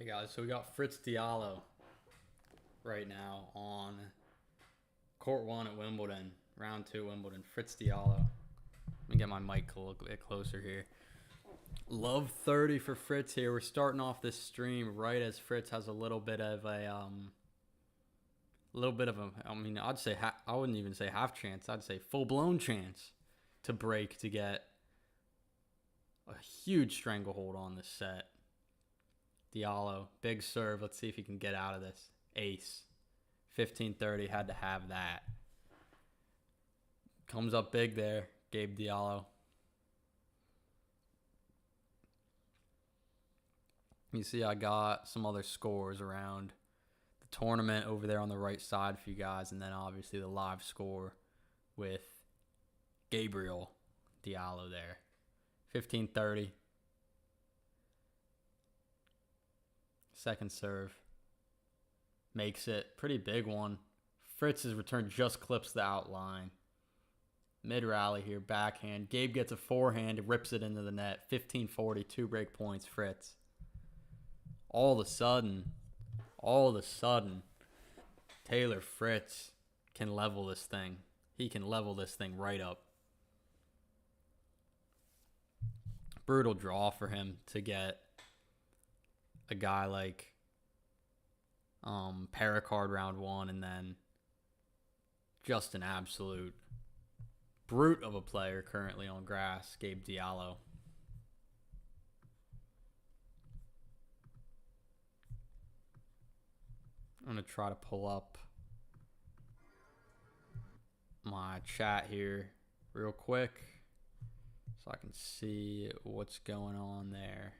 Hey guys, so we got Fritz Diallo right now on court one at Wimbledon, round two Wimbledon. Fritz Diallo. Let me get my mic a little bit closer here. Love 30 for Fritz here. We're starting off this stream right as Fritz has a little bit of a I'd say I wouldn't even say half chance. I'd say full blown chance to break to get a huge stranglehold on this set. Diallo, big serve. Let's see if he can get out of this. Ace. 15-30, had to have that. Comes up big there, Gabe Diallo. You see I got some other scores around the tournament over there on the right side for you guys, and then obviously the live score with Gabriel Diallo there. 15-30. Second serve. Makes it. Pretty big one. Fritz's return just clips the outline. Mid-rally here. Backhand. Gabe gets a forehand. Rips it into the net. 15-40. 2 break points. Fritz. All of a sudden, Taylor Fritz can level this thing. He can level this thing right up. Brutal draw for him to get a guy like Paracard round one, and then just an absolute brute of a player currently on grass, Gabe Diallo. I'm going to try to pull up my chat here real quick so I can see what's going on there.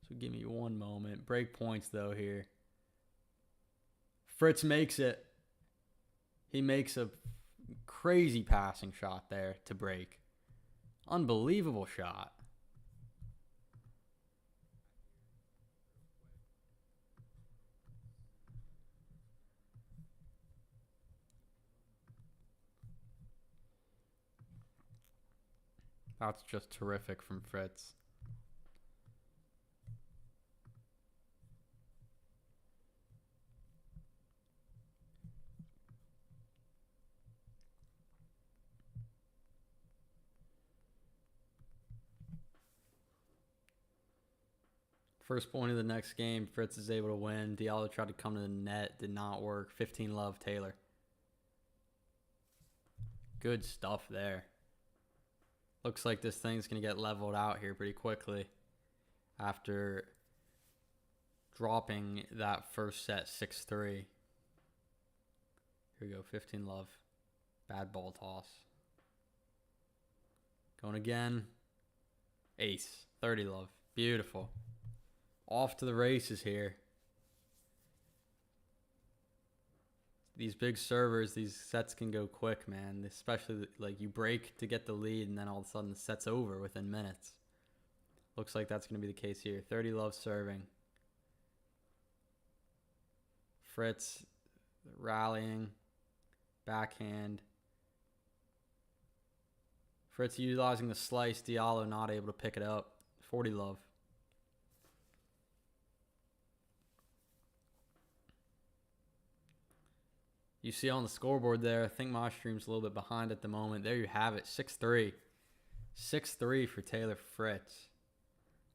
So give me one moment. Break points, though, here. Fritz makes it. He makes a crazy passing shot there to break. Unbelievable shot. That's just terrific from Fritz. First point of the next game, Fritz is able to win. Diallo tried to come to the net, did not work. 15-love Taylor. Good stuff there. Looks like this thing's going to get leveled out here pretty quickly after dropping that first set 6-3. Here we go, 15-love. Bad ball toss. Going again. Ace, 30-love. Beautiful. Off to the races here. These big servers, these sets can go quick, man. Especially like you break to get the lead and then all of a sudden the set's over within minutes. Looks like that's going to be the case here. 30-love serving. Fritz rallying. Backhand. Fritz utilizing the slice. Diallo not able to pick it up. 40-love. You see on the scoreboard there, I think my stream's a little bit behind at the moment. There you have it, 6-3. 6-3 for Taylor Fritz.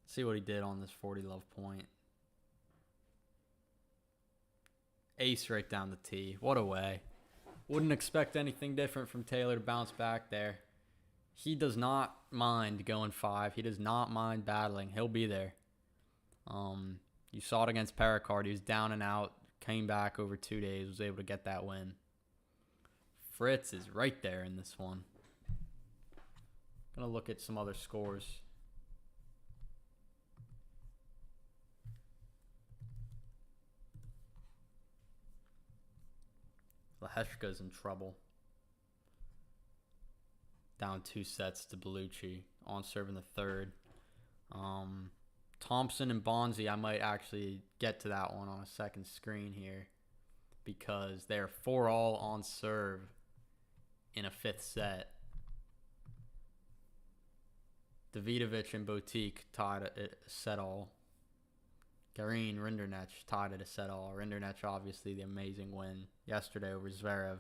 Let's see what he did on this 40-love point. Ace right down the tee. What a way. Wouldn't expect anything different from Taylor to bounce back there. He does not mind going 5. He does not mind battling. He'll be there. You saw it against Paracard. He was down and out. Came back over 2 days, was able to get that win. Fritz is right there in this one. Gonna look at some other scores. Leheshka's in trouble. Down 2 sets to Bellucci. On serve in the third. Thompson and Bonzi, I might actually get to that one on a second screen here because they're 4-all on serve in a 5th set. Davidovich and Boutique tied a set all. Garin Rinderknech tied it a set all. Rinderknech obviously the amazing win yesterday over Zverev.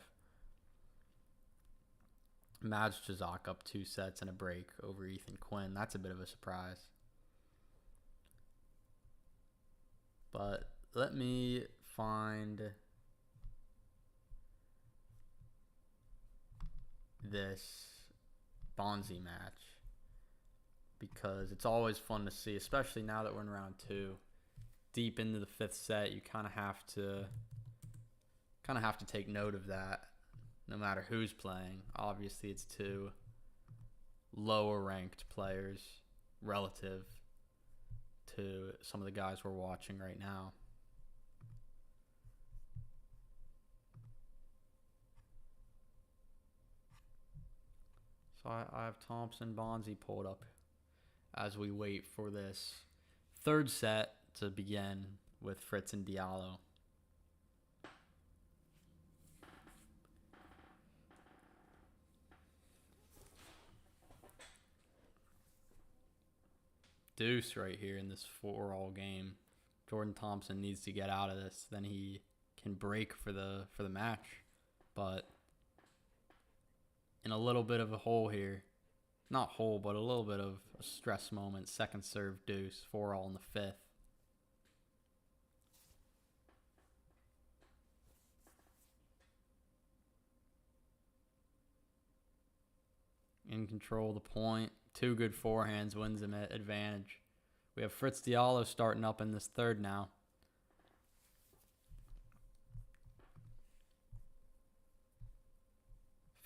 Majchazak up 2 sets and a break over Ethan Quinn. That's a bit of a surprise. But let me find this Bonzi match because it's always fun to see, especially now that we're in round 2. Deep into the 5th set, you kind of have to take note of that. No matter who's playing, obviously it's 2 lower ranked players relative to some of the guys we're watching right now. So I have Thompson, Bonzi pulled up as we wait for this 3rd set to begin with Fritz and Diallo. Deuce right here in this 4-all game. Jordan Thompson needs to get out of this, then he can break for the match. But in a little bit of a hole here, not hole, but a little bit of a stress moment. Second serve deuce, 4-all in the 5th. In control of the point. 2 good forehands wins him at advantage. We have Fritz Diallo starting up in this 3rd now.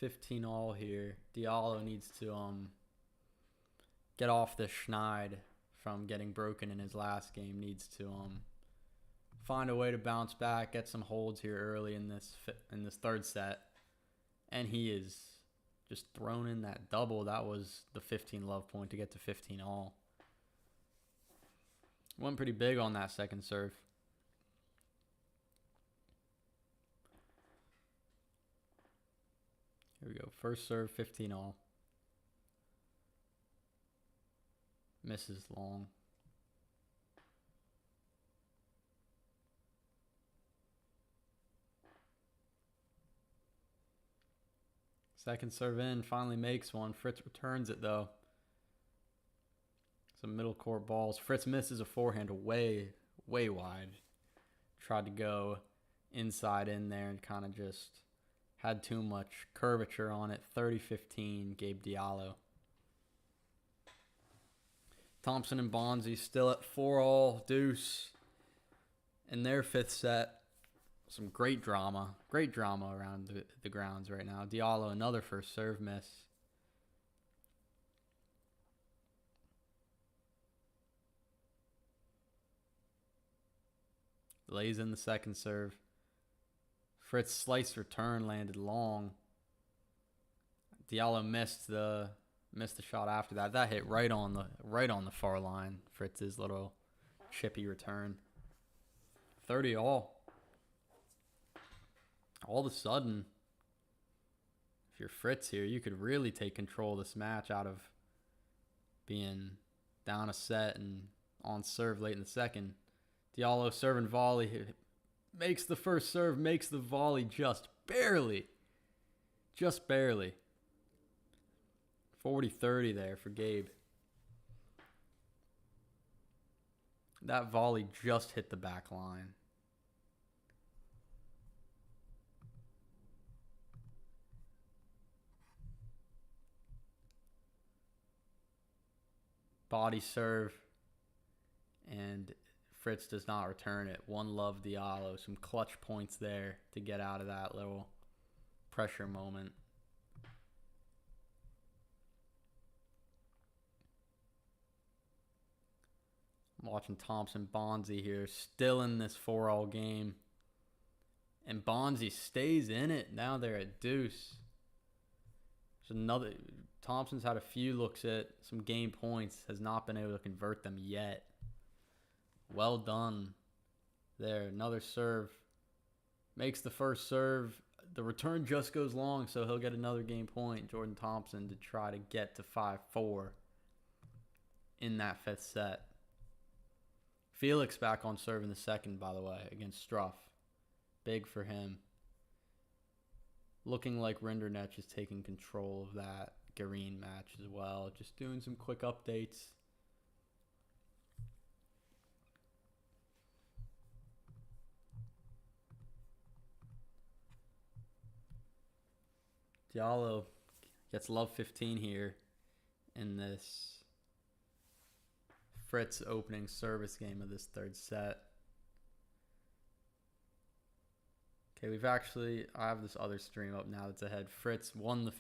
$15-all here. Diallo needs to get off the schneid from getting broken in his last game. Needs to find a way to bounce back, get some holds here early in this 3rd set, and he is just thrown in that double. That was the 15 love point to get to 15-all. Went pretty big on that second serve. Here we go. First serve, 15-all. Misses long. Second serve in, finally makes one. Fritz returns it though. Some middle court balls. Fritz misses a forehand way wide. Tried to go inside in there and kind of just had too much curvature on it. 30-15, Gabe Diallo. Thompson and Bonzi still at 4-all deuce in their 5th set. Some great drama around the grounds right now. Diallo, another first serve miss. Lays in the second serve. Fritz slice return landed long. Diallo missed the shot after that. That hit right on the far line. Fritz's little chippy return. 30-all. All of a sudden, if you're Fritz here, you could really take control of this match out of being down a set and on serve late in the second. Diallo serving volley. Makes the first serve, makes the volley just barely. Just barely. 40-30 there for Gabe. That volley just hit the back line. Body serve, and Fritz does not return it. One love Diallo. Some clutch points there to get out of that little pressure moment. I'm watching Thompson Bonzi here, still in this 4-all game. And Bonzi stays in it. Now they're at deuce. There's another. Thompson's had a few looks at some game points, has not been able to convert them yet. Well done there. Another serve. Makes the first serve. The return just goes long, so he'll get another game point. Jordan Thompson to try to get to 5-4 in that 5th set. Felix back on serve in the second, by the way, against Struff. Big for him. Looking like Rinderknech is taking control of that Garin match as well. Just doing some quick updates. Diallo gets love 15 here in this Fritz opening service game of this third set. Okay, I have this other stream up now that's ahead. Fritz won the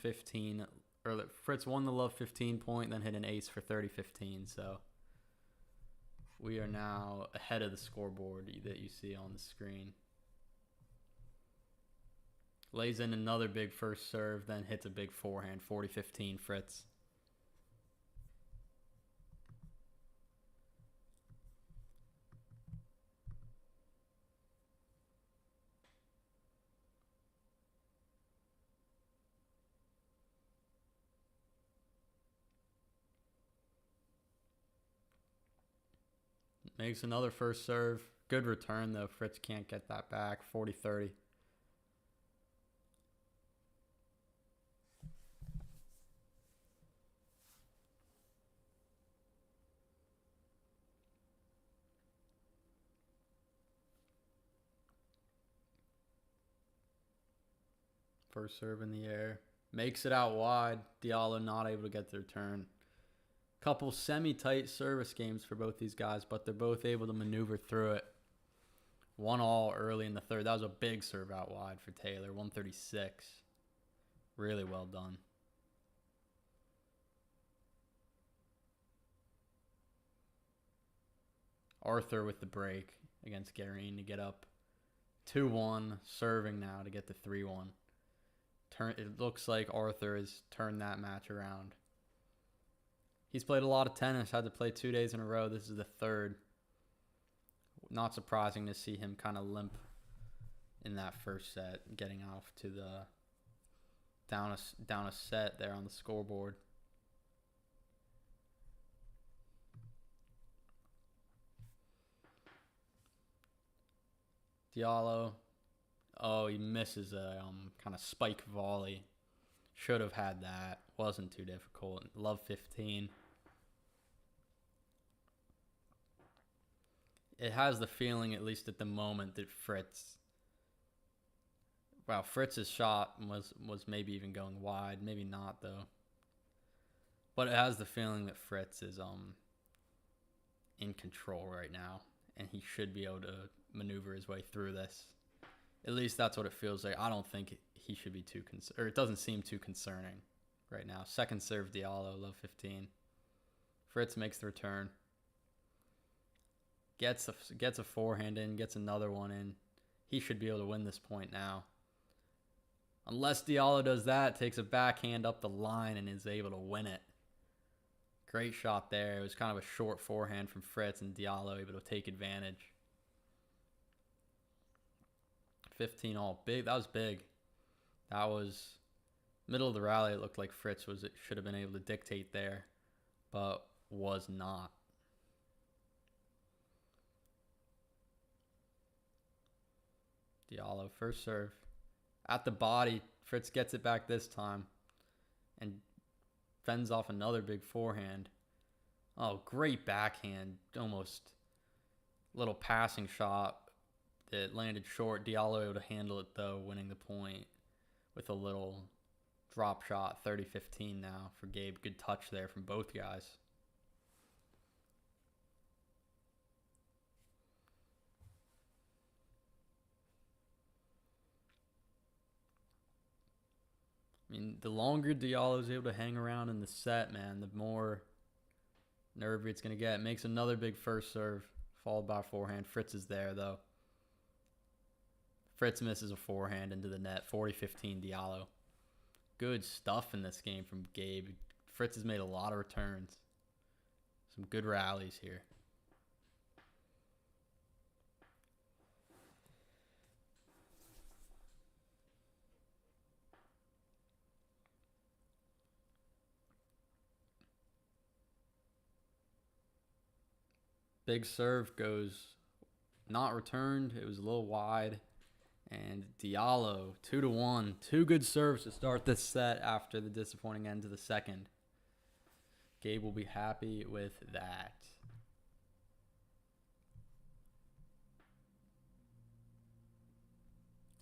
love 15 point, then hit an ace for 30-15. So we are now ahead of the scoreboard that you see on the screen. Lays in another big first serve, then hits a big forehand, 40-15 Fritz. Makes another first serve. Good return, though. Fritz can't get that back. 40-30. First serve in the air. Makes it out wide. Diallo not able to get the return. Couple semi-tight service games for both these guys, but they're both able to maneuver through it. 1-all early in the third. That was a big serve out wide for Taylor. 136. Really well done. Arthur with the break against Garin to get up 2-1. Serving now to get the 3-1. It looks like Arthur has turned that match around. He's played a lot of tennis, had to play 2 days in a row. This is the third. Not surprising to see him kind of limp in that first set, getting off to the down a set there on the scoreboard. Diallo. Oh, he misses a kind of spike volley. Should have had that. Wasn't too difficult. Love 15. It has the feeling, at least at the moment, that Fritz's shot was maybe even going wide. Maybe not, though. But it has the feeling that Fritz is in control right now, and he should be able to maneuver his way through this. At least that's what it feels like. I don't think he should be too or it doesn't seem too concerning right now. Second serve Diallo, love 15. Fritz makes the return. Gets a forehand in, gets another one in. He should be able to win this point now. Unless Diallo does that, takes a backhand up the line and is able to win it. Great shot there. It was kind of a short forehand from Fritz, and Diallo able to take advantage. 15-all. Big. That was big. That was middle of the rally. It looked like Fritz should have been able to dictate there, but was not. Diallo, first serve. At the body, Fritz gets it back this time and fends off another big forehand. Oh, great backhand. Almost little passing shot that landed short. Diallo able to handle it, though, winning the point with a little drop shot. 30-15 now for Gabe. Good touch there from both guys. I mean, the longer Diallo's able to hang around in the set, man, the more nervy it's going to get. Makes another big first serve, followed by a forehand. Fritz is there, though. Fritz misses a forehand into the net. 40-15 Diallo. Good stuff in this game from Gabe. Fritz has made a lot of returns. Some good rallies here. Big serve goes not returned. It was a little wide. And Diallo, 2-1. Two good serves to start this set after the disappointing end to the second. Gabe will be happy with that.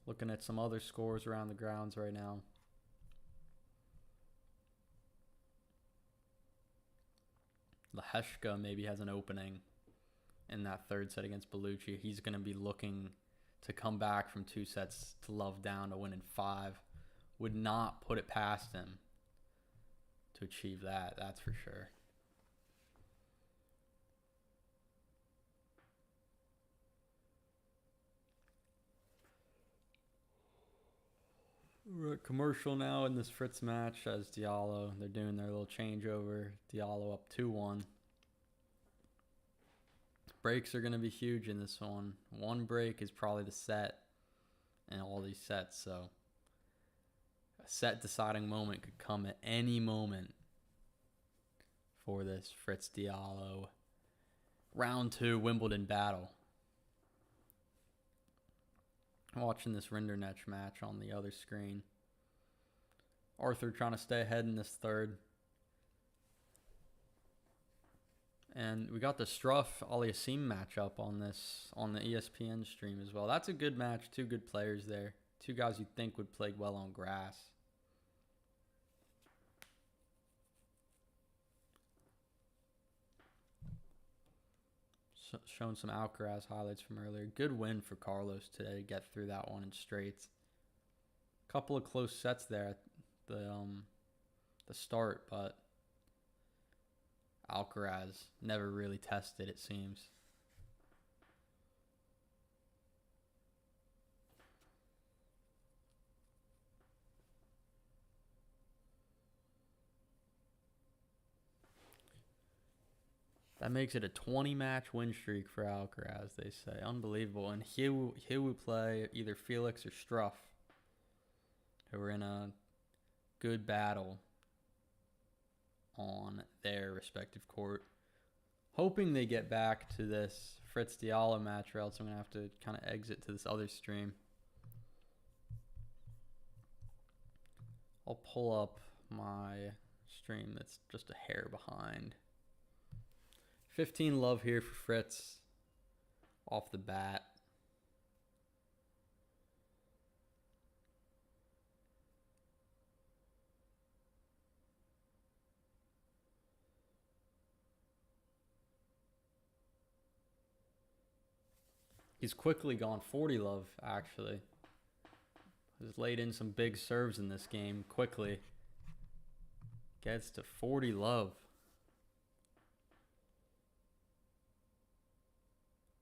Looking at some other scores around the grounds right now. Leheshka maybe has an opening in that third set against Bellucci. He's going to be looking to come back from 2 sets to love down to win in 5. Would not put it past him to achieve that, that's for sure. We're at commercial now in this Fritz match as Diallo. They're doing their little changeover. Diallo up 2-1. Breaks are going to be huge in this one. One break is probably the set in all these sets. So a set deciding moment could come at any moment for this Fritz Diallo round 2 Wimbledon battle. Watching this Rinderknech match on the other screen. Arthur trying to stay ahead in this third. And we got the Struff-Aliassime matchup on the ESPN stream as well. That's a good match. 2 good players there. 2 guys you'd think would play well on grass. Showing some Alcaraz highlights from earlier. Good win for Carlos today to get through that one in straights. Couple of close sets there at the start, but Alcaraz never really tested, it seems. That makes it a 20-match win streak for Alcaraz, they say. Unbelievable. And here we play either Felix or Struff, who are in a good battle on their respective court. Hoping they get back to this Fritz Diallo match, or else I'm going to have to kind of exit to this other stream. I'll pull up my stream that's just a hair behind. 15 love here for Fritz off the bat. He's quickly gone 40 love, actually. He's laid in some big serves in this game quickly. Gets to 40 love.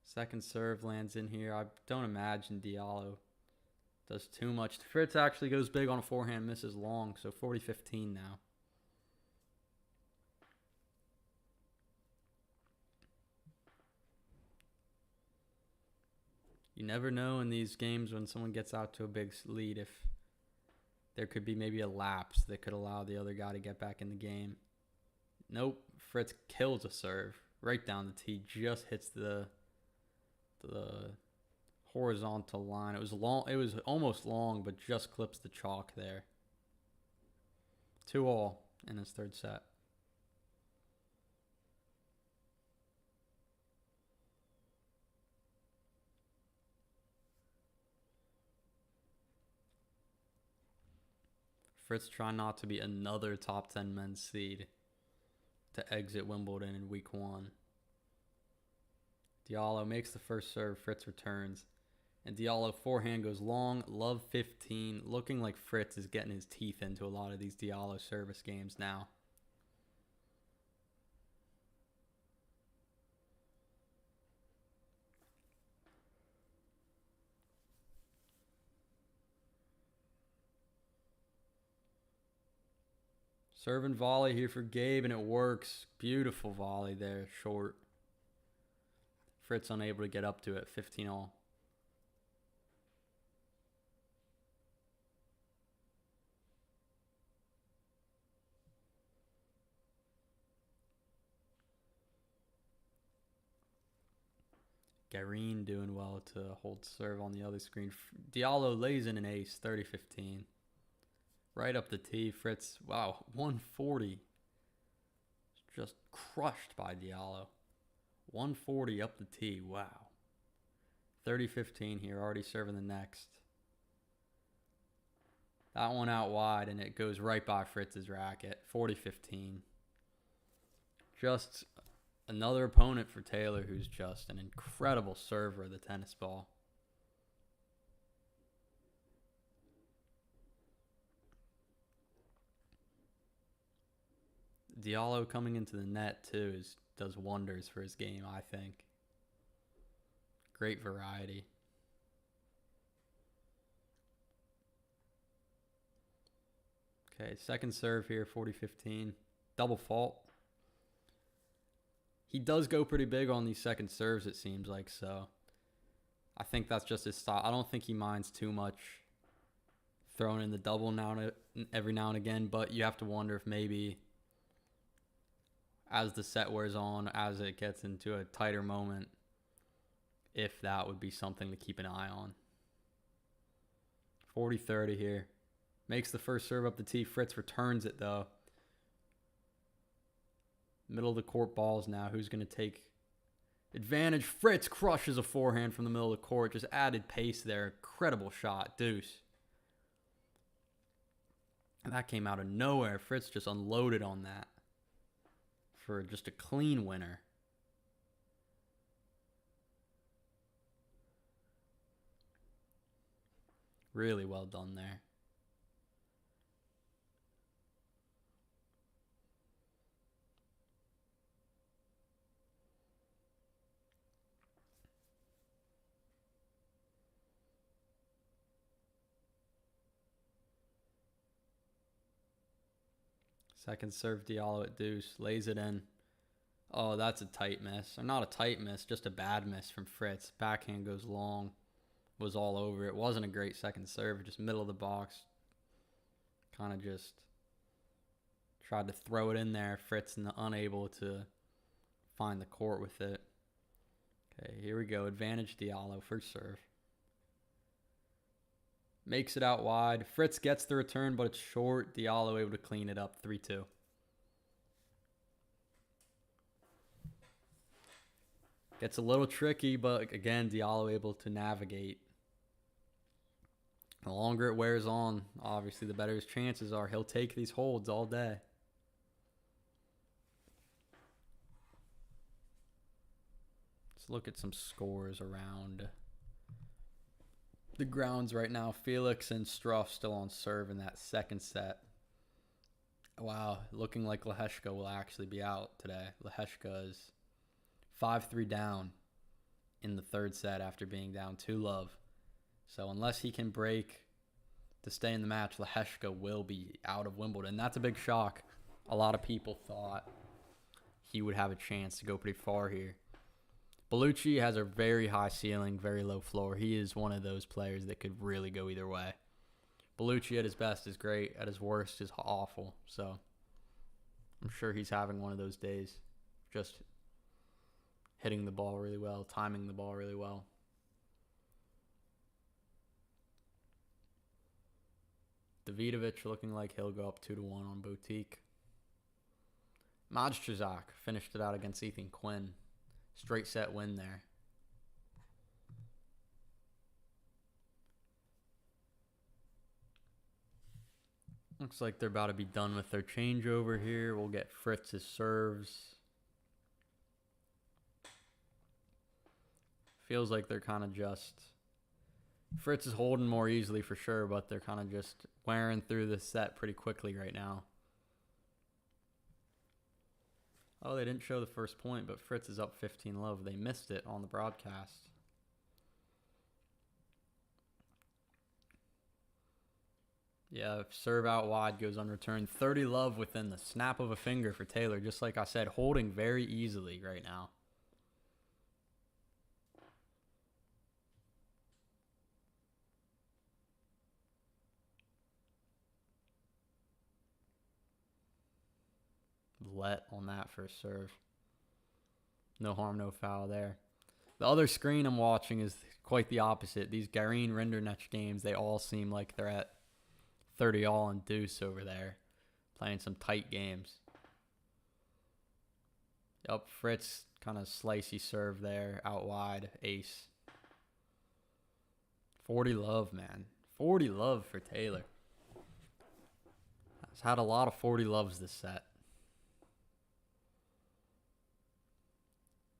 Second serve lands in here. I don't imagine Diallo does too much. Fritz actually goes big on a forehand, misses long, so 40-15 now. You never know in these games when someone gets out to a big lead if there could be maybe a lapse that could allow the other guy to get back in the game. Nope. Fritz kills a serve right down the tee. Just hits the horizontal line. It was long. It was almost long, but just clips the chalk there. 2-2 in his third set. Fritz trying not to be another top 10 men's seed to exit Wimbledon in week 1. Diallo makes the first serve. Fritz returns. And Diallo forehand goes long. Love 15. Looking like Fritz is getting his teeth into a lot of these Diallo service games now. Serve and volley here for Gabe, and it works. Beautiful volley there, short. Fritz unable to get up to it, 15-all. Garin doing well to hold serve on the other screen. Diallo lays in an ace, 30-15. Right up the tee. Fritz, wow, 140. Just crushed by Diallo. 140 up the tee, wow. 30-15 here, already serving the next. That one out wide, and it goes right by Fritz's racket. 40-15. Just another opponent for Taylor, who's just an incredible server of the tennis ball. Diallo coming into the net, too, does wonders for his game, I think. Great variety. Okay, second serve here, 40-15. Double fault. He does go pretty big on these second serves, it seems like, so I think that's just his style. I don't think he minds too much throwing in the double every now and again, but you have to wonder if maybe as the set wears on, as it gets into a tighter moment, if that would be something to keep an eye on. 40-30 here. Makes the first serve up the tee. Fritz returns it, though. Middle of the court balls now. Who's going to take advantage? Fritz crushes a forehand from the middle of the court. Just added pace there. Incredible shot. Deuce. And that came out of nowhere. Fritz just unloaded on that for just a clean winner. Really well done there. Second serve, Diallo at deuce. Lays it in. Oh, that's a tight miss. Or not a tight miss, just a bad miss from Fritz. Backhand goes long. Was all over. It wasn't a great second serve. Just middle of the box. Kind of just tried to throw it in there. Fritz unable to find the court with it. Okay, here we go. Advantage Diallo. First serve. Makes it out wide. Fritz gets the return, but it's short. Diallo able to clean it up. 3-2. Gets a little tricky, but again, Diallo able to navigate. The longer it wears on, obviously, the better his chances are. He'll take these holds all day. Let's look at some scores around the grounds right now. Felix and Struff still on serve in that second set. Wow, looking like Leheshka will actually be out today. Leheshka is 5-3 down in the third set after being down 2-love. So unless he can break to stay in the match, Leheshka will be out of Wimbledon. That's a big shock. A lot of people thought he would have a chance to go pretty far here. Bellucci has a very high ceiling, very low floor. He is one of those players that could really go either way. Bellucci at his best is great. At his worst is awful. So I'm sure he's having one of those days. Just hitting the ball really well, timing the ball really well. Davidovich looking like he'll go up 2-1 on Boutique. Majczak finished it out against Ethan Quinn. Straight set win there. Looks like they're about to be done with their changeover here. We'll get Fritz's serves. Feels like they're kind of just... Fritz is holding more easily for sure, but they're kind of just wearing through the set pretty quickly right now. Oh, they didn't show the first point, but Fritz is up 15-love. They missed it on the broadcast. Yeah, serve out wide goes unreturned. 30-love within the snap of a finger for Taylor. Just like I said, holding very easily right now. Let on that first serve. No harm, no foul there. The other screen I'm watching is quite the opposite. These Garin Rinderknecht games, they all seem like they're at 30 all and deuce over there. Playing some tight games. Yup, Fritz kind of slicey serve there, out wide, ace. 40 love, man. 40 love for Taylor. He's had a lot of 40 loves this set.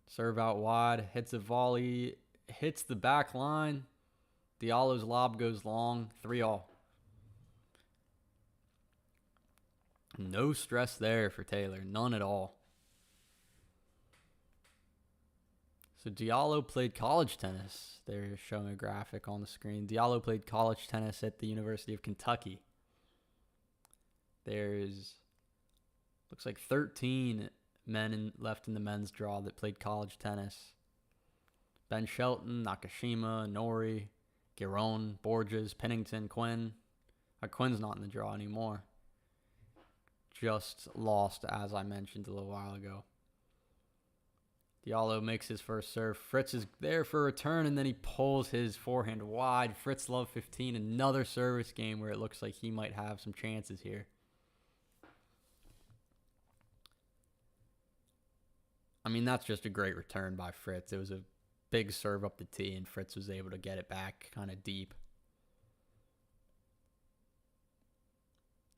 Serve out wide, hits a volley, hits the back line. Diallo's lob goes long, 3-all. No stress there for Taylor, none at all. So Diallo played college tennis. They're showing a graphic on the screen. Diallo played college tennis at the University of Kentucky. There's, looks like 13 men left in the men's draw that played college tennis. Ben Shelton, Nakashima, Nori, Giron, Borges, Pennington, Quinn. Quinn's not in the draw anymore. Just lost, as I mentioned a little while ago. Diallo makes his first serve. Fritz is there for a return, and then he pulls his forehand wide. Fritz love 15, another service game where it looks like he might have some chances here. I mean, that's just a great return by Fritz. It was a big serve up the tee, and Fritz was able to get it back kind of deep.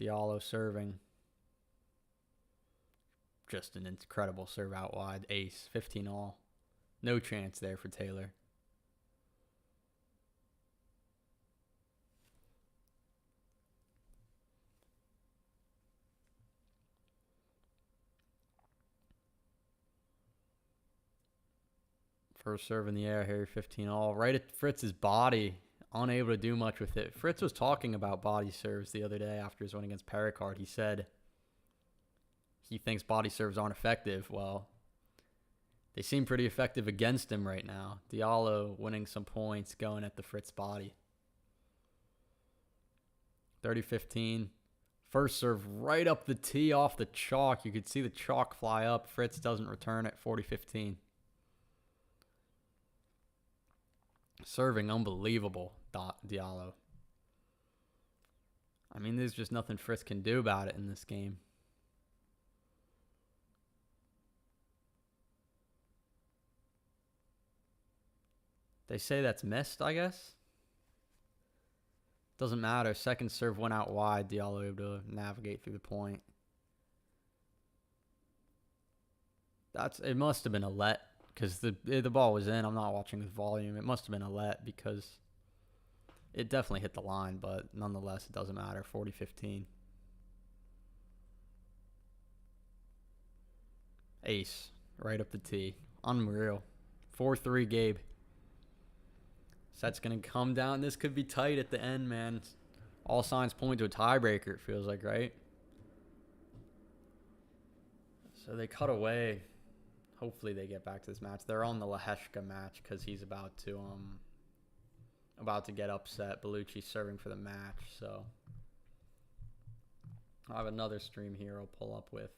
Diallo serving. Just an incredible serve out wide. Ace, 15 all. No chance there for Taylor. First serve in the air here, 15 all. Right at Fritz's body. Unable to do much with it. Fritz was talking about body serves the other day after his win against Perricard. He said he thinks body serves aren't effective. Well, they seem pretty effective against him right now. Diallo winning some points going at the Fritz body. 30-15. First serve right up the tee off the chalk. You could see the chalk fly up. Fritz doesn't return at 40-15. Serving unbelievable, Diallo. I mean, there's just nothing Fritz can do about it in this game. They say that's missed, I guess. Doesn't matter. Second serve went out wide. Diallo able to navigate through the point. It must have been a let because the ball was in. I'm not watching with volume. It must have been a let because it definitely hit the line, but nonetheless, it doesn't matter. 40-15. Ace right up the tee. Unreal. 4-3 Gabe. Set's going to come down. This could be tight at the end, man. All signs point to a tiebreaker, it feels like, right? So they cut away. Hopefully they get back to this match. They're on the Leheshka match because he's about to get upset. Bellucci's serving for the match, so I have another stream here I'll pull up with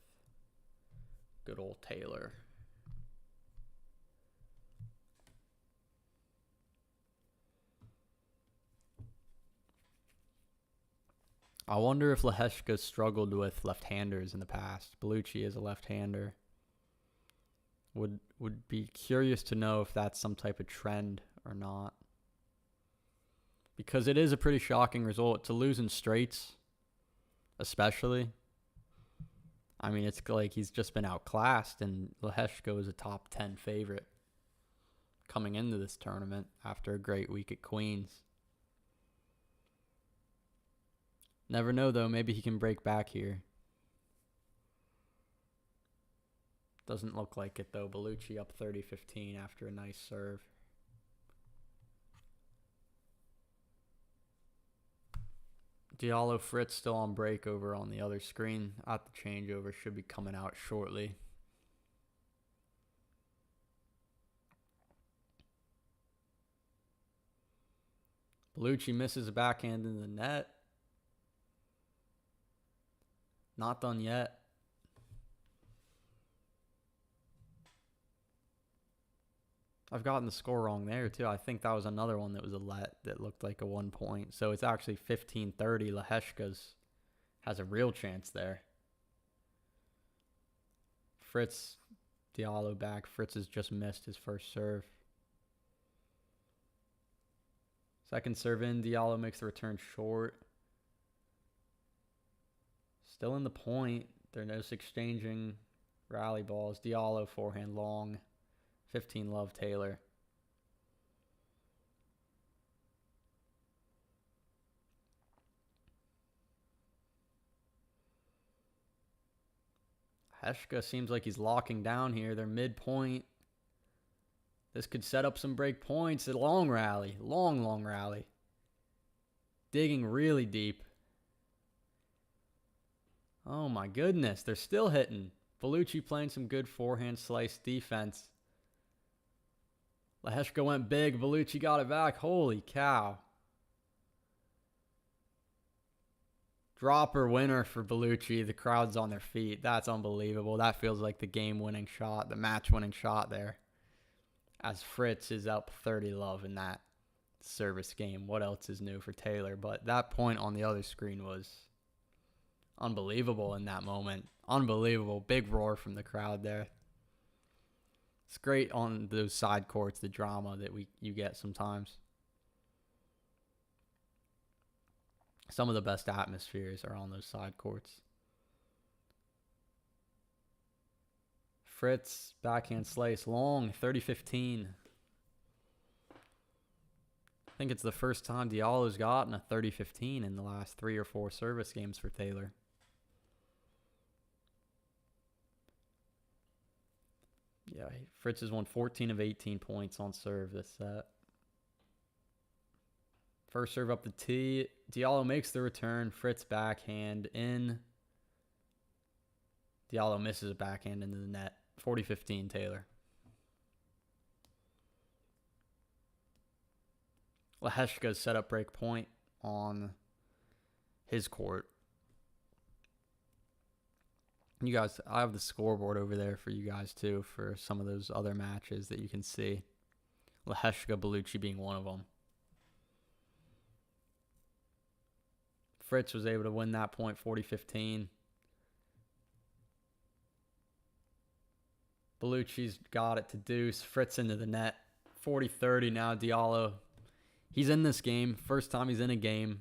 good old Taylor. I wonder if Leheshka struggled with left-handers in the past. Bellucci is a left-hander. Would be curious to know if that's some type of trend or not. Because it is a pretty shocking result to lose in straights, especially. I mean, it's like he's just been outclassed, and Leheshka was a top 10 favorite coming into this tournament after a great week at Queens. Never know, though. Maybe he can break back here. Doesn't look like it, though. Bellucci up 30-15 after a nice serve. Diallo Fritz still on break over on the other screen. At the changeover. Should be coming out shortly. Bellucci misses a backhand in the net. Not done yet. I've gotten the score wrong there, too. I think that was another one that was a let that looked like a 1 point. So it's actually 15-30. Leheshka's has a real chance there. Fritz, Diallo back. Fritz has just missed his first serve. Second serve in. Diallo makes the return short. Still in the point. They're just exchanging rally balls. Diallo forehand long. 15 love Taylor. Heshka seems like he's locking down here. They're midpoint. This could set up some break points. A long rally. Long rally. Digging really deep. Oh my goodness. They're still hitting. Bellucci playing some good forehand slice defense. Leheshka went big. Bellucci got it back. Holy cow. Dropper winner for Bellucci. The crowd's on their feet. That's unbelievable. That feels like the game-winning shot, the match-winning shot there. As Fritz is up 30 love in that service game. What else is new for Taylor? But that point on the other screen was unbelievable in that moment. Unbelievable. Big roar from the crowd there. It's great on those side courts, the drama that you get sometimes. Some of the best atmospheres are on those side courts. Fritz, backhand slice, long, 30-15. I think it's the first time Diallo's gotten a 30-15 in the last 3 or 4 service games for Taylor. Yeah, Fritz has won 14 of 18 points on serve this set. First serve up the tee. Diallo makes the return. Fritz backhand in. Diallo misses a backhand into the net. 40-15 Taylor. Leheshka's set up break point on his court. You guys, I have the scoreboard over there for you guys too for some of those other matches that you can see. Leheshka, Bellucci being one of them. Fritz was able to win that point 40-15. Bellucci's got it to deuce. Fritz into the net. 40-30 now. Diallo. He's in this game. First time he's in a game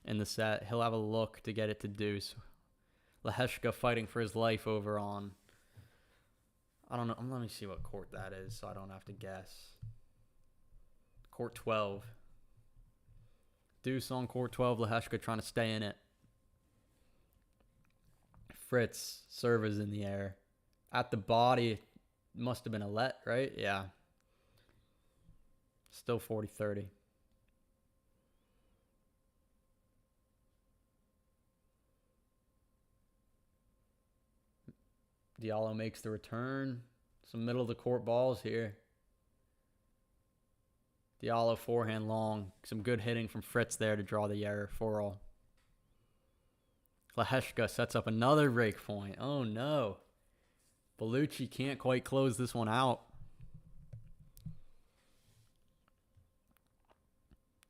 in the set. He'll have a look to get it to deuce. Leheshka fighting for his life over on, I don't know. Let me see what court that is so I don't have to guess. Court 12. Deuce on court 12. Leheshka trying to stay in it. Fritz, serve is in the air. At the body, must have been a let, right? Yeah. Still 40-30. Diallo makes the return. Some middle of the court balls here. Diallo forehand long. Some good hitting from Fritz there to draw the error 4-all. Leheshka sets up another break point. Oh no. Bellucci can't quite close this one out.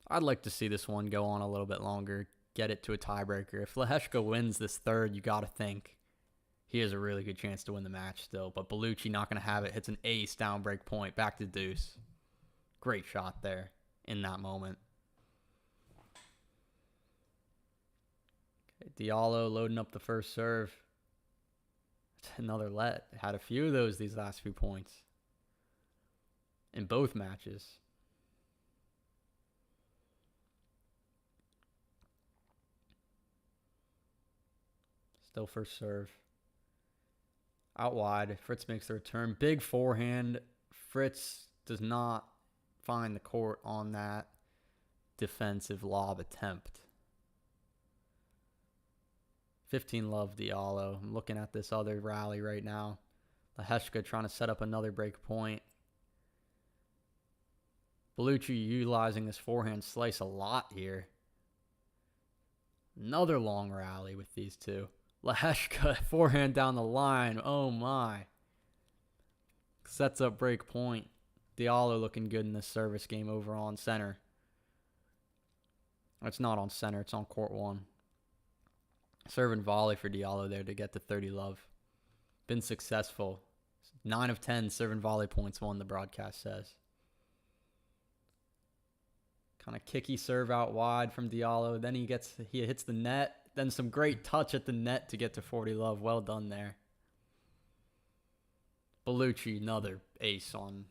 I'd like to see this one go on a little bit longer. Get it to a tiebreaker. If Leheshka wins this third, you got to think he has a really good chance to win the match still. But Bellucci not going to have it. Hits an ace down break point. Back to deuce. Great shot there in that moment. Okay, Diallo loading up the first serve. Another let. Had a few of those these last few points. In both matches. Still first serve. Out wide. Fritz makes the return. Big forehand. Fritz does not find the court on that defensive lob attempt. 15 love Diallo. I'm looking at this other rally right now. Leheshka trying to set up another break point. Bellucci utilizing this forehand slice a lot here. Another long rally with these two. Leheshka forehand down the line. Oh my. Sets up break point. Diallo looking good in this service game over on center. It's not on center. It's on court 1. Serve and volley for Diallo there to get to 30 love. Been successful. 9 of 10 serve and volley points won, the broadcast says. Kind of kicky serve out wide from Diallo. Then he hits the net. Then some great touch at the net to get to 40 love. Well done there. Bellucci, another ace on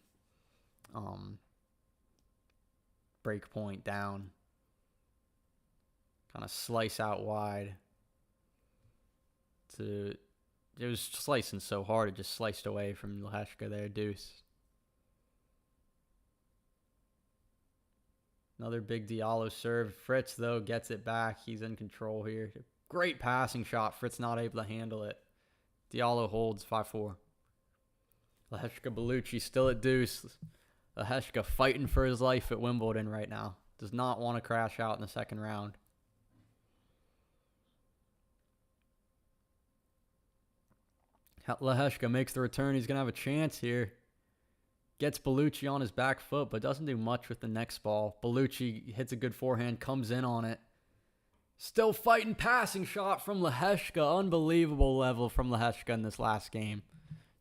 break point down. Kind of slice out wide. It was slicing so hard, it just sliced away from Leheshka there, deuce. Another big Diallo serve. Fritz, though, gets it back. He's in control here. Great passing shot. Fritz not able to handle it. Diallo holds 5-4. Leheshka Bellucci still at deuce. Leheshka fighting for his life at Wimbledon right now. Does not want to crash out in the second round. Leheshka makes the return. He's going to have a chance here. Gets Bellucci on his back foot, but doesn't do much with the next ball. Bellucci hits a good forehand, comes in on it. Still fighting, passing shot from Leheshka. Unbelievable level from Leheshka in this last game.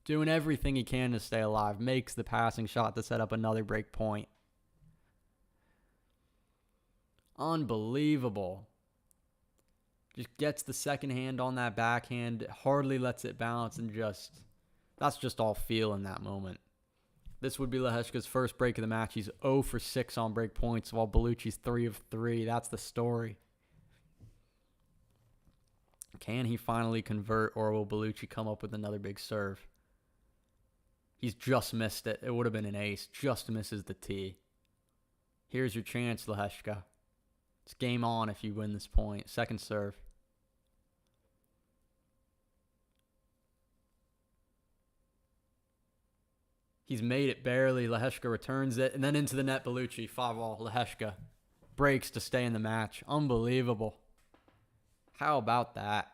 Doing everything he can to stay alive. Makes the passing shot to set up another break point. Unbelievable. Just gets the second hand on that backhand. Hardly lets it bounce and that's just all feel in that moment. This would be Leheshka's first break of the match. He's 0 for 6 on break points while Bellucci's 3 of 3. That's the story. Can he finally convert, or will Bellucci come up with another big serve? He's just missed it. It would have been an ace. Just misses the tee. Here's your chance, Leheshka. It's game on if you win this point. Second serve. He's made it barely. Leheshka returns it. And then into the net, Bellucci. 5-all. Leheshka breaks to stay in the match. Unbelievable. How about that?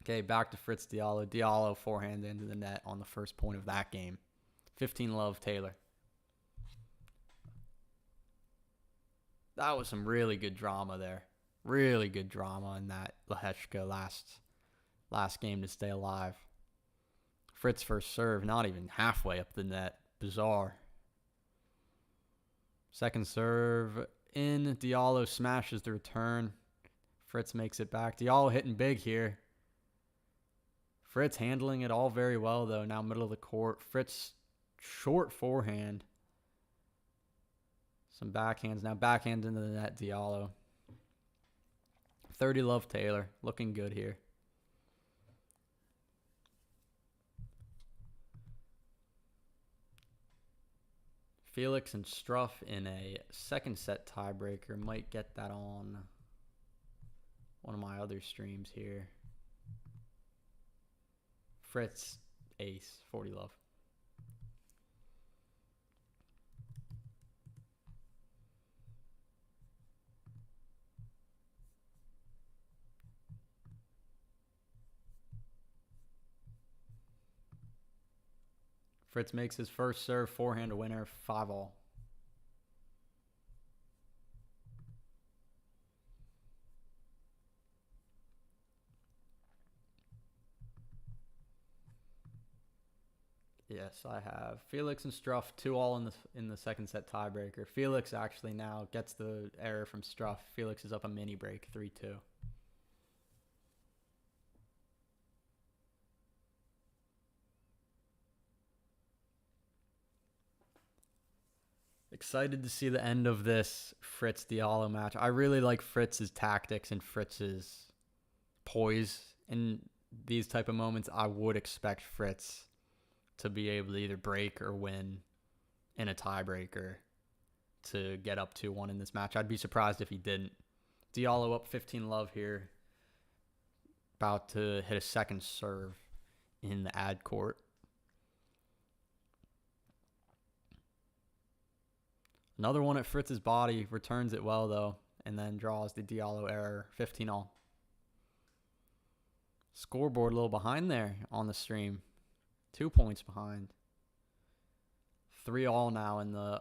Okay, back to Fritz Diallo. Diallo forehand into the net on the first point of that game. 15 love, Taylor. That was some really good drama there. Really good drama in that Leheshka last game to stay alive. Fritz first serve, not even halfway up the net. Bizarre. Second serve in. Diallo smashes the return. Fritz makes it back. Diallo hitting big here. Fritz handling it all very well, though. Now middle of the court. Fritz short forehand. Some backhands. Now backhand into the net, Diallo. 30 love, Taylor. Looking good here. Felix and Struff in a second set tiebreaker. Might get that on one of my other streams here. Fritz, ace, 40 love. Fritz makes his first serve, forehand winner, 5-all. Yes, I have Felix and Struff 2-all in the second set tiebreaker. Felix actually now gets the error from Struff. Felix is up a mini break, 3-2. Excited to see the end of this Fritz Diallo match. I really like Fritz's tactics and Fritz's poise in these type of moments. I would expect Fritz to be able to either break or win in a tiebreaker to get up 2-1 in this match. I'd be surprised if he didn't. Diallo up 15 love here. About to hit a second serve in the ad court. Another one at Fritz's body. Returns it well, though, and then draws the Diallo error. 15-all. Scoreboard a little behind there on the stream. 2 points behind. 3-all now in the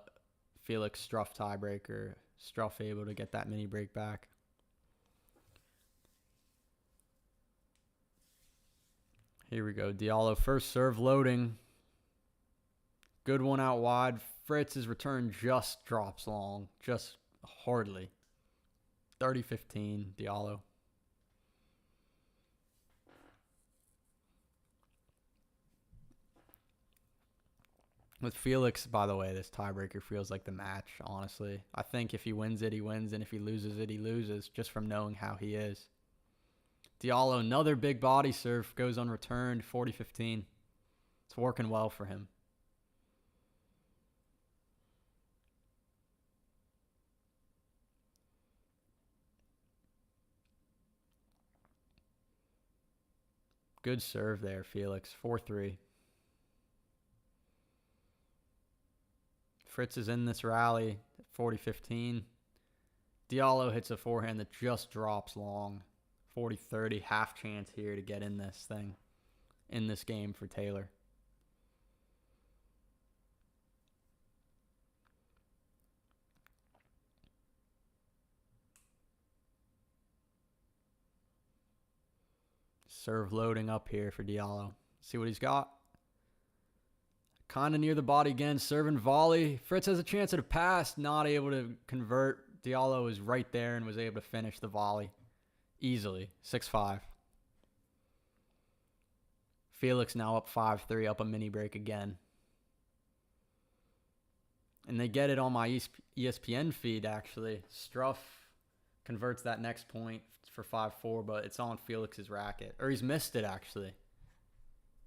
Felix Struff tiebreaker. Struff able to get that mini break back. Here we go. Diallo first serve loading. Good one out wide. Fritz's return just drops long. Just hardly. 30-15, Diallo. With Felix, by the way, this tiebreaker feels like the match, honestly. I think if he wins it, he wins, and if he loses it, he loses, just from knowing how he is. Diallo, another big body serve, goes unreturned, 40-15. It's working well for him. Good serve there, Felix, 4-3. Fritz is in this rally at 40-15. Diallo hits a forehand that just drops long. 40-30, half chance here to get in this thing, in this game for Taylor. Serve loading up here for Diallo. See what he's got. Kind of near the body again, serving volley. Fritz has a chance at a pass, not able to convert. Diallo is right there and was able to finish the volley easily, 6-5. Felix now up 5-3, up a mini break again. And they get it on my ESPN feed, actually. Struff converts that next point for 5-4, but it's on Felix's racket. Or he's missed it, actually.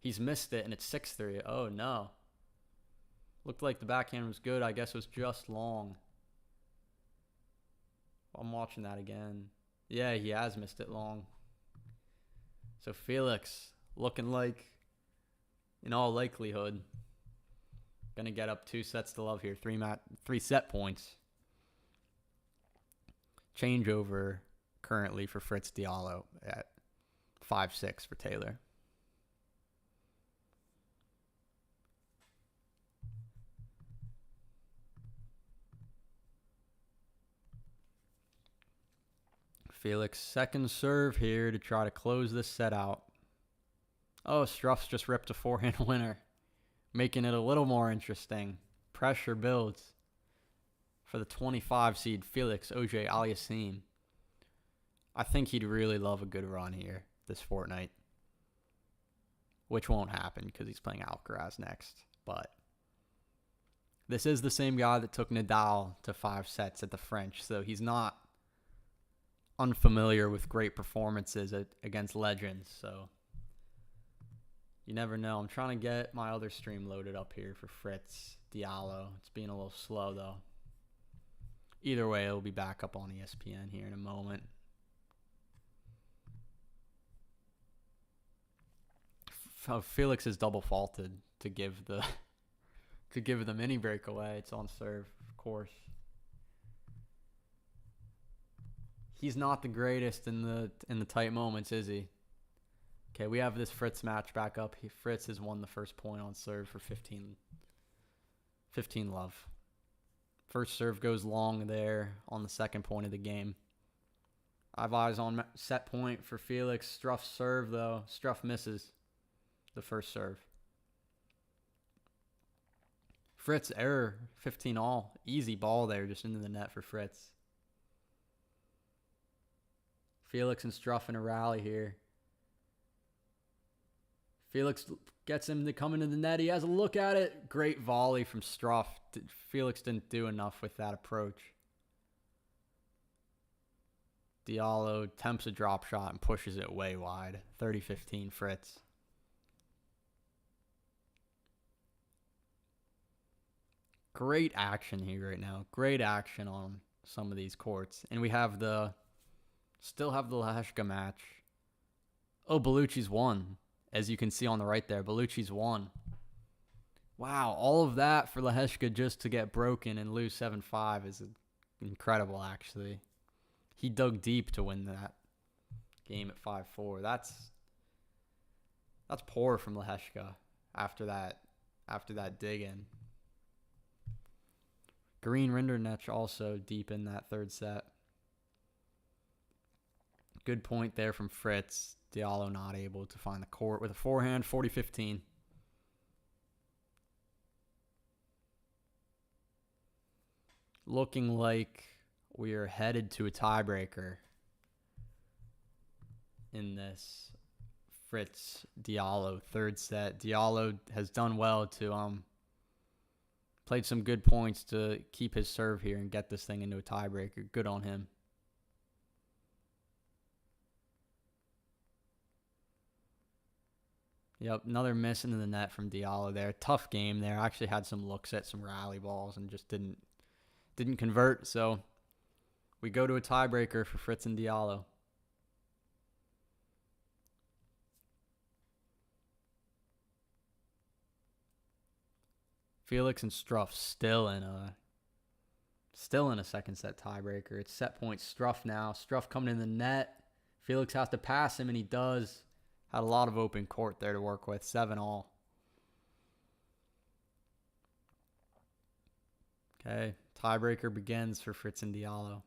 He's missed it, and it's 6-3. Oh, no. Looked like the backhand was good. I guess it was just long. I'm watching that again. Yeah, he has missed it long. So Felix looking like, in all likelihood, going to get up 2 sets to love here. 3 set points. Changeover currently for Fritz Diallo at 5-6 for Taylor. Felix second serve here to try to close this set out. Oh, Struff's just ripped a forehand winner, making it a little more interesting. Pressure builds for the 25 seed Felix Auger-Aliassime. I think he'd really love a good run here this fortnight, which won't happen because he's playing Alcaraz next. But this is the same guy that took Nadal to 5 sets at the French, so he's not unfamiliar with great performances against legends, so you never know. I'm trying to get my other stream loaded up here for Fritz Diallo. It's being a little slow, though. Either way, it'll be back up on ESPN here in a moment. Felix is double faulted to give the mini breakaway. It's on serve, of course. He's not the greatest in the tight moments, is he? Okay, we have this Fritz match back up. Fritz has won the first point on serve for 15 love. First serve goes long there on the second point of the game. I have eyes on set point for Felix. Struff serve, though. Struff misses the first serve. Fritz error, 15 all. Easy ball there, just into the net for Fritz. Felix and Struff in a rally here. Felix gets him to come into the net. He has a look at it. Great volley from Struff. Felix didn't do enough with that approach. Diallo attempts a drop shot and pushes it way wide. 30-15 Fritz. Great action here right now. Great action on some of these courts. And we have still have the Lehechka match. Oh, Bellucci's won. As you can see on the right there, Bellucci's won. Wow, all of that for Lehechka just to get broken and lose 7-5 is incredible, actually. He dug deep to win that game at 5-4. That's poor from Lehechka after that dig in. Green Rinderknech also deep in that third set. Good point there from Fritz. Diallo not able to find the court with a forehand, 40-15. Looking like we are headed to a tiebreaker in this Fritz Diallo third set. Diallo has done well to played some good points to keep his serve here and get this thing into a tiebreaker. Good on him. Yep, another miss into the net from Diallo there. Tough game there. Actually had some looks at some rally balls and just didn't convert. So we go to a tiebreaker for Fritz and Diallo. Felix and Struff still in a second set tiebreaker. It's set point Struff now. Struff coming in the net. Felix has to pass him, and he does. Had a lot of open court there to work with. 7-all. Okay, tiebreaker begins for Fritz and Diallo.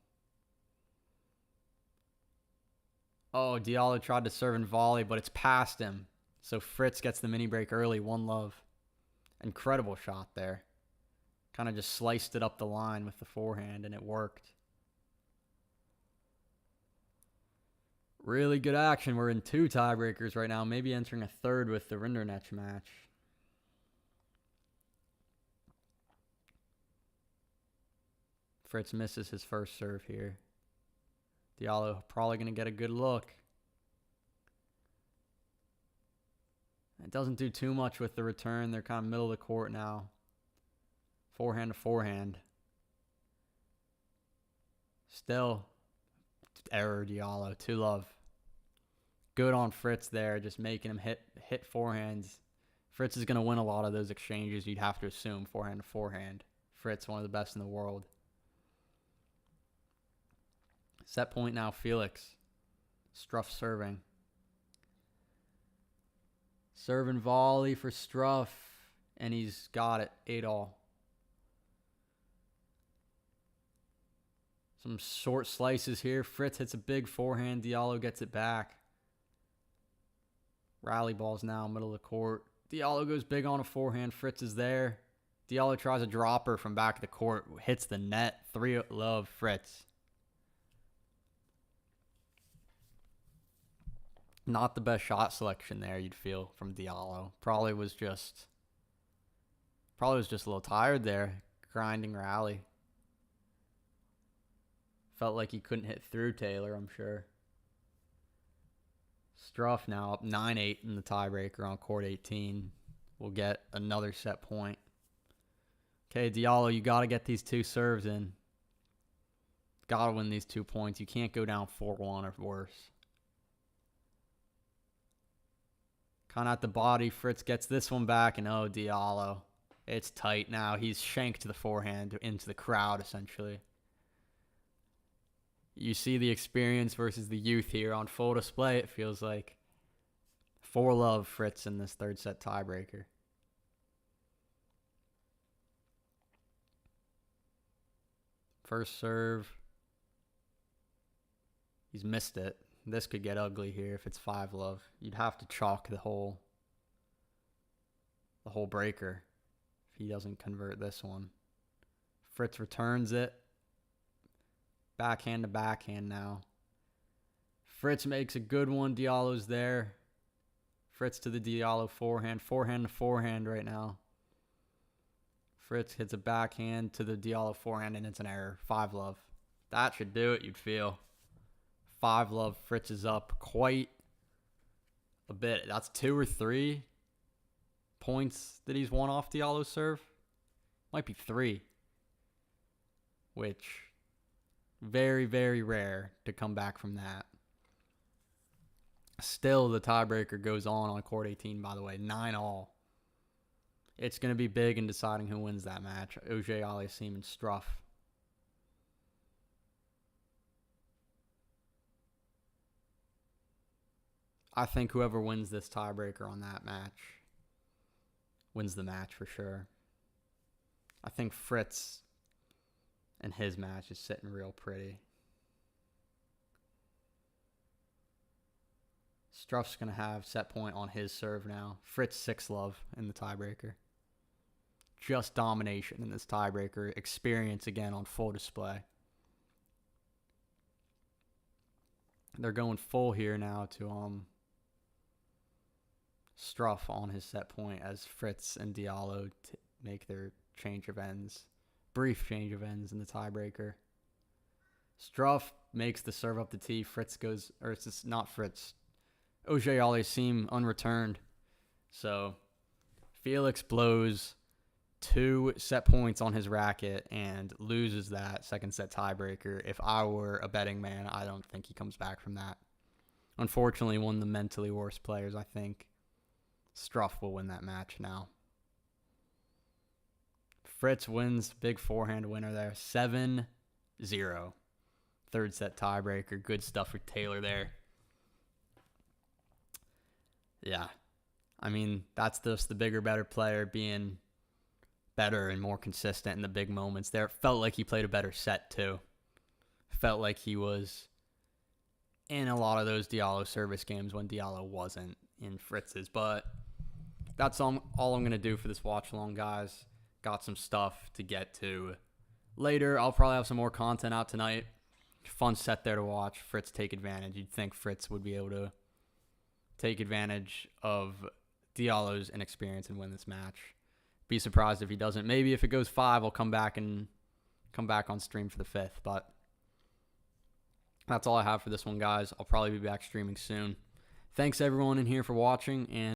Oh, Diallo tried to serve and volley, but it's past him. So Fritz gets the mini break early. 1-love. Incredible shot there. Kind of just sliced it up the line with the forehand, and it worked. Really good action. We're in 2 tiebreakers right now. Maybe entering a third with the Rinderknech match. Fritz misses his first serve here. Diallo probably going to get a good look. It doesn't do too much with the return. They're kind of middle of the court now. Forehand to forehand. Still, error Diallo. 2-love. Good on Fritz there, just making him hit forehands. Fritz is going to win a lot of those exchanges, you'd have to assume, forehand to forehand. Fritz, one of the best in the world. Set point now, Felix. Struff serving. Serve and volley for Struff, and he's got it. 8-all. Some short slices here. Fritz hits a big forehand. Diallo gets it back. Rally balls now, middle of the court. Diallo goes big on a forehand. Fritz is there. Diallo tries a dropper from back of the court. Hits the net. 3-love Fritz. Not the best shot selection there, you'd feel, from Diallo. Probably was just a little tired there. Grinding rally. Felt like he couldn't hit through Taylor, I'm sure. Struff now up 9-8 in the tiebreaker on court 18. We'll get another set point. Okay, Diallo, you got to get these 2 serves in. Got to win these 2 points. You can't go down 4-1 or worse. Kind of at the body. Fritz gets this one back, and oh, Diallo. It's tight now. He's shanked the forehand into the crowd, essentially. You see the experience versus the youth here on full display, it feels like. 4-love Fritz in this third set tiebreaker. First serve. He's missed it. This could get ugly here if it's 5-love. You'd have to chalk the whole breaker if he doesn't convert this one. Fritz returns it. Backhand to backhand now. Fritz makes a good one. Diallo's there. Fritz to the Diallo forehand. Forehand to forehand right now. Fritz hits a backhand to the Diallo forehand, and it's an error. 5-love. That should do it, you'd feel. 5-love. Fritz is up quite a bit. That's 2 or 3 points that he's won off Diallo's serve. Might be 3. Which, very, very rare to come back from that. Still, the tiebreaker goes on court 18, by the way. 9-all. It's going to be big in deciding who wins that match. Auger-Aliassime and Struff. I think whoever wins this tiebreaker on that match wins the match for sure. I think Fritz And his match is sitting real pretty. Struff's going to have set point on his serve now. Fritz 6-love in the tiebreaker. Just domination in this tiebreaker. Experience again on full display. They're going full here now to Struff on his set point as Fritz and Diallo make their change of ends. Brief change of ends in the tiebreaker. Struff makes the serve up the tee. Fritz goes, or it's just not Fritz. Auger-Aliassime unreturned. So Felix blows 2 set points on his racket and loses that second set tiebreaker. If I were a betting man, I don't think he comes back from that. Unfortunately, one of the mentally worst players, I think. Struff will win that match now. Fritz wins, big forehand winner there, 7-0. Third set tiebreaker, good stuff for Taylor there. Yeah, I mean, that's just the bigger, better player being better and more consistent in the big moments there. Felt like he played a better set too. Felt like he was in a lot of those Diallo service games when Diallo wasn't in Fritz's. But that's all I'm going to do for this watch along, guys. Got some stuff to get to later. I'll probably have some more content out tonight. Fun set there to watch. Fritz take advantage. You'd think Fritz would be able to take advantage of Diallo's inexperience and win this match. Be surprised if he doesn't. Maybe if it goes 5, I'll come back on stream for the 5th. But that's all I have for this one, guys. I'll probably be back streaming soon. Thanks everyone in here for watching, and